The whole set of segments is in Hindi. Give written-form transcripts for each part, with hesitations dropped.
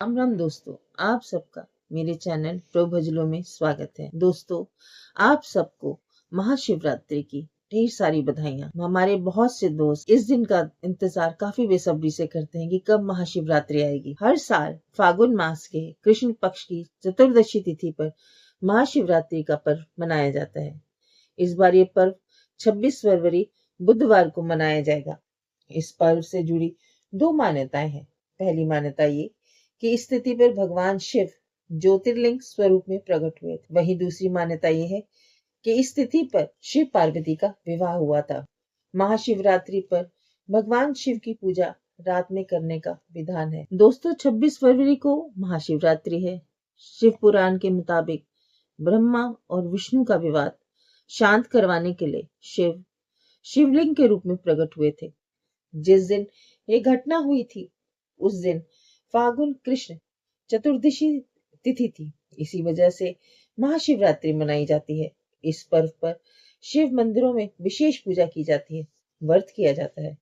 राम राम दोस्तों, आप सबका मेरे चैनल प्रो भजलों में स्वागत है। दोस्तों, आप सबको महाशिवरात्रि की ढेर सारी बधाइयाँ। हमारे बहुत से दोस्त इस दिन का इंतजार काफी बेसब्री से करते हैं कि कब महाशिवरात्रि आएगी। हर साल फागुन मास के कृष्ण पक्ष की चतुर्दशी तिथि पर महाशिवरात्रि का पर्व मनाया जाता है। इस बार ये पर्व 26 फरवरी बुधवार को मनाया जाएगा। इस पर्व से जुड़ी दो मान्यताएं हैं। पहली मान्यता ये कि इस तिथि पर भगवान शिव ज्योतिर्लिंग स्वरूप में प्रकट हुए थे। वहीं दूसरी मान्यता ये है कि इस तिथि पर शिव पार्वती का विवाह हुआ था। महाशिवरात्रि पर भगवान शिव की पूजा रात में करने का विधान है। दोस्तों, 26 फरवरी को महाशिवरात्रि है। शिव पुराण के मुताबिक ब्रह्मा और विष्णु का विवाद शांत करवाने के लिए शिव शिवलिंग के रूप में प्रकट हुए थे। जिस दिन ये घटना हुई थी उस दिन फागुन कृष्ण चतुर्दशी तिथि थी। इसी वजह से महाशिवरात्रि मनाई जाती है। इस पर्व पर शिव मंदिरों में विशेष पूजा की जाती है, व्रत किया जाता है।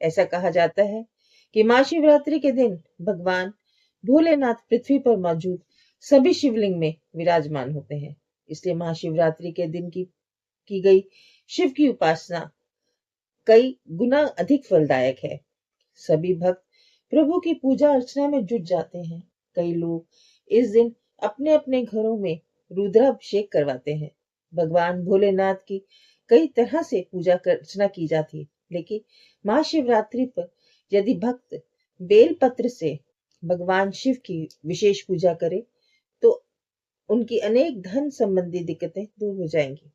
ऐसा कहा जाता है कि महाशिवरात्रि के दिन भगवान भोलेनाथ पृथ्वी पर मौजूद सभी शिवलिंग में विराजमान होते हैं। इसलिए महाशिवरात्रि के दिन की गई शिव की उपासना कई गुना अधिक फलदायक है। सभी भक्त प्रभु की पूजा अर्चना में जुट जाते हैं। कई लोग इस दिन अपने अपने घरों में रुद्राभिषेक करवाते हैं। भगवान भोलेनाथ की कई तरह से पूजा अर्चना की जाती है, लेकिन महाशिवरात्रि पर यदि भक्त बेल पत्र से भगवान शिव की विशेष पूजा करे तो उनकी अनेक धन संबंधी दिक्कतें दूर हो जाएंगी।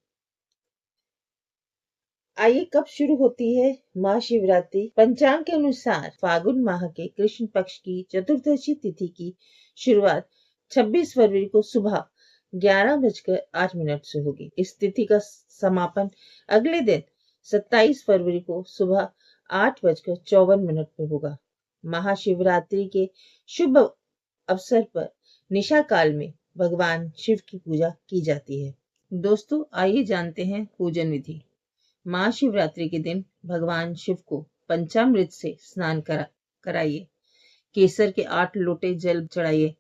आइए, कब शुरू होती है महाशिवरात्रि? पंचांग के अनुसार फागुन माह के कृष्ण पक्ष की चतुर्दशी तिथि की शुरुआत 26 फरवरी को सुबह 11:08 से होगी। इस तिथि का समापन अगले दिन 27 फरवरी को सुबह 8:54 पर होगा। महाशिवरात्रि के शुभ अवसर पर निशा काल में भगवान शिव की पूजा की जाती है। दोस्तों, आइए जानते हैं पूजन विधि। महाशिवरात्रि के दिन भगवान शिव को पंचामृत से स्नान कराइए। केसर के 8 लोटे जल चढ़ाइए।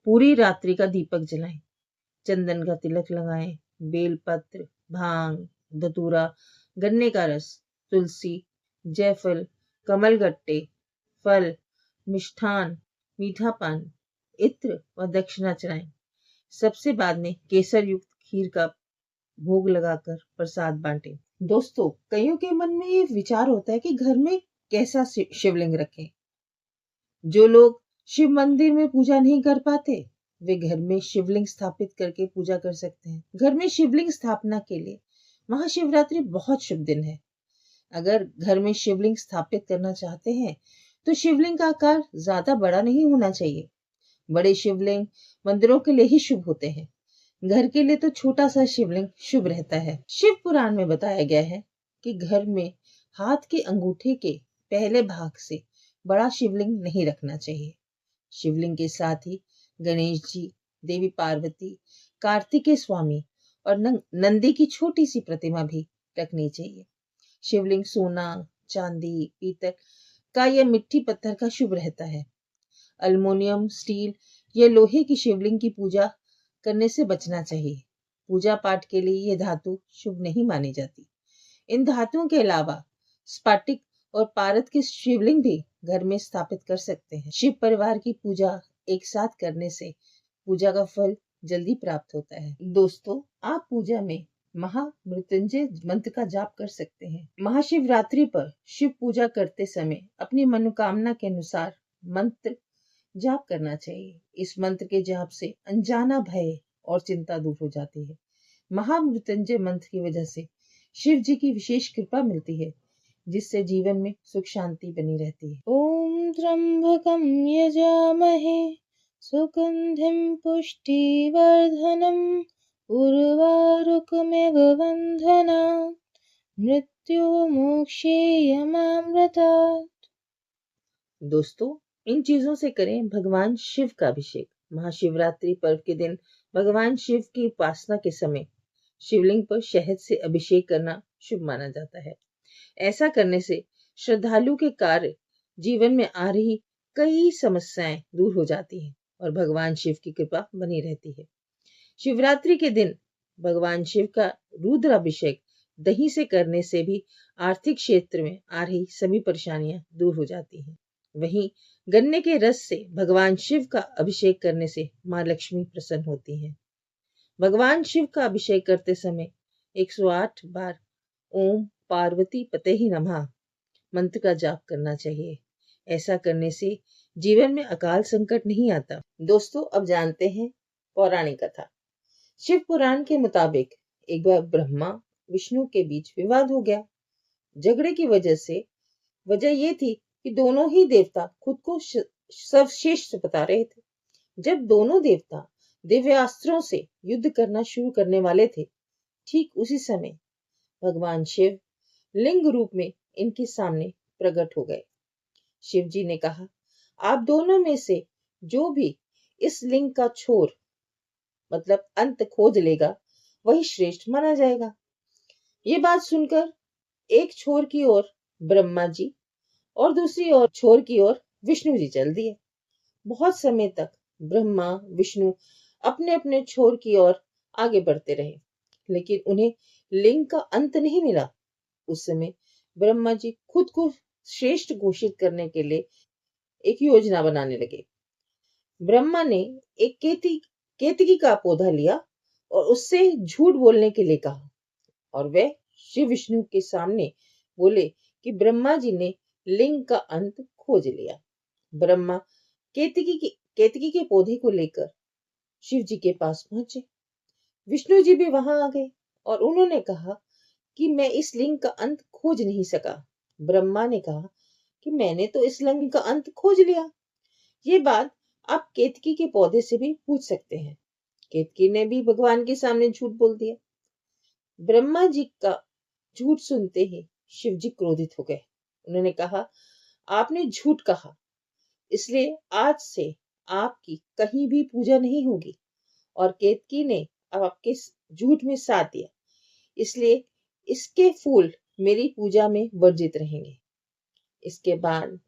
पूरी रात्रि का दीपक जलाएं। चंदन का तिलक लगाएं। बेलपत्र, भांग, धतूरा, गन्ने का रस, तुलसी, जयफल, कमलगट्टे, फल, मिष्ठान, मीठा पान, इत्र व दक्षिणा चढ़ाएं। सबसे बाद में केसर युक्त खीर का भोग लगाकर प्रसाद बांटें। दोस्तों, कईयों के मन में ये विचार होता है कि घर में कैसा शिवलिंग रखें। जो लोग शिव मंदिर में पूजा नहीं कर पाते वे घर में शिवलिंग स्थापित करके पूजा कर सकते हैं। घर में शिवलिंग स्थापना के लिए महाशिवरात्रि बहुत शुभ दिन है। अगर घर में शिवलिंग स्थापित करना चाहते हैं तो शिवलिंग का आकार ज्यादा बड़ा नहीं होना चाहिए। बड़े शिवलिंग मंदिरों के लिए ही शुभ होते हैं। घर के लिए तो छोटा सा शिवलिंग शुभ रहता है। शिव पुराण में बताया गया है कि घर में हाथ के अंगूठे के पहले भाग से बड़ा शिवलिंग नहीं रखना चाहिए। शिवलिंग के साथ ही गणेश जी, देवी पार्वती, कार्तिकेय स्वामी और नंदी की छोटी सी प्रतिमा भी रखनी चाहिए। शिवलिंग सोना, चांदी, पीतल का या मिट्टी पत्थर का शुभ रहता है। अल्युमिनियम, स्टील या लोहे की शिवलिंग की पूजा करने से बचना चाहिए। पूजा पाठ के लिए ये धातु शुभ नहीं मानी जाती। इन धातुओं के अलावा स्फटिक और पारद के शिवलिंग भी घर में स्थापित कर सकते हैं। शिव परिवार की पूजा एक साथ करने से पूजा का फल जल्दी प्राप्त होता है। दोस्तों, आप पूजा में महामृत्युंजय मंत्र का जाप कर सकते हैं। महाशिवरात्रि पर शिव पूजा करते समय अपनी मनोकामना के अनुसार मंत्र जाप करना चाहिए। इस मंत्र के जाप से अनजाना भय और चिंता दूर हो जाती है। महामृत्युंजय मंत्र की वजह से शिव जी की विशेष कृपा मिलती है, जिससे जीवन में सुख शांति बनी रहती है। ओम त्र्यंबकं यजामहे सुगंधिं पुष्टिवर्धनम् उर्वारुकमिव बन्धनात् मृत्युर्मोक्षेयमामृतात्। दोस्तों, इन चीजों से करें भगवान शिव का अभिषेक। महाशिवरात्रि पर्व के दिन भगवान शिव की उपासना के समय शिवलिंग पर शहद से अभिषेक करना शुभ माना जाता है। ऐसा करने से श्रद्धालु के कार्य जीवन में आ रही कई समस्याएं दूर हो जाती हैं और भगवान शिव की कृपा बनी रहती है। शिवरात्रि के दिन भगवान शिव का रुद्राभिषेक दही से करने से भी आर्थिक क्षेत्र में आ रही सभी परेशानियां दूर हो जाती हैं। वहीं गन्ने के रस से भगवान शिव का अभिषेक करने से मां लक्ष्मी प्रसन्न होती हैं। भगवान शिव का अभिषेक करते समय 108 बार ओम पार्वती पतेहि नमः मंत्र का जाप करना चाहिए। ऐसा करने से जीवन में अकाल संकट नहीं आता। दोस्तों, अब जानते हैं पौराणिक कथा। शिव पुराण के मुताबिक एक बार ब्रह्मा विष्णु के बीच विवाद हो गया। झगड़े की वजह ये थी कि दोनों ही देवता खुद को सर्वश्रेष्ठ बता रहे थे। जब दोनों देवता दिव्यास्त्रों से युद्ध करना शुरू करने वाले थे, ठीक उसी समय भगवान शिव लिंग रूप में इनके सामने प्रकट हो गए। शिव जी ने कहा, आप दोनों में से जो भी इस लिंग का छोर मतलब अंत खोज लेगा वही श्रेष्ठ माना जाएगा। ये बात सुनकर एक छोर की ओर ब्रह्मा जी और दूसरी ओर छोर की ओर विष्णु जी चल दिए। बहुत समय तक ब्रह्मा विष्णु अपने अपने छोर की ओर आगे बढ़ते रहे, लेकिन उन्हें लिंग का अंत नहीं मिला। उस समय ब्रह्मा जी खुद को श्रेष्ठ घोषित करने के लिए एक योजना बनाने लगे। ब्रह्मा ने एक केतकी का पौधा लिया और उससे झूठ बोलने के लिए कहा और वे शिव विष्णु के सामने बोले कि ब्रह्मा जी ने लिंग का अंत खोज लिया। ब्रह्मा केतकी के पौधे को लेकर शिव जी के पास पहुंचे। विष्णु जी भी वहां आ गए और उन्होंने कहा कि मैं इस लिंग का अंत खोज नहीं सका। ब्रह्मा ने कहा कि मैंने तो इस लिंग का अंत खोज लिया। ये बात आप केतकी के पौधे से भी पूछ सकते हैं। केतकी ने भी भगवान के सामने झूठ बोल दिया। ब्रह्मा जी का झूठ सुनते ही शिव जी क्रोधित हो गए। उन्होंने कहा, आपने झूठ कहा, इसलिए आज से आपकी कहीं भी पूजा नहीं होगी। और केतकी ने आपके झूठ में साथ दिया, इसलिए इसके फूल मेरी पूजा में वर्जित रहेंगे। इसके बाद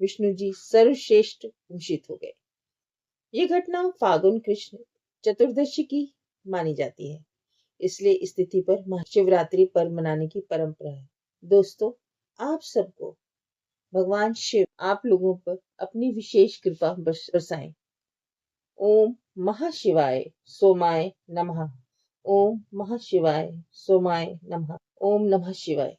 विष्णु जी सर्वश्रेष्ठ घोषित हो गए। ये घटना फागुन कृष्ण चतुर्दशी की मानी जाती है, इसलिए इस तिथि पर महाशिवरात्रि पर्व मनाने की परंपरा है। दोस्तों, आप सबको भगवान शिव आप लोगों पर अपनी विशेष कृपा बरसाएं। ओम महाशिवाय सोमाय नमः। ओम महाशिवाय सोमाय नमः। ओम नमः शिवाय।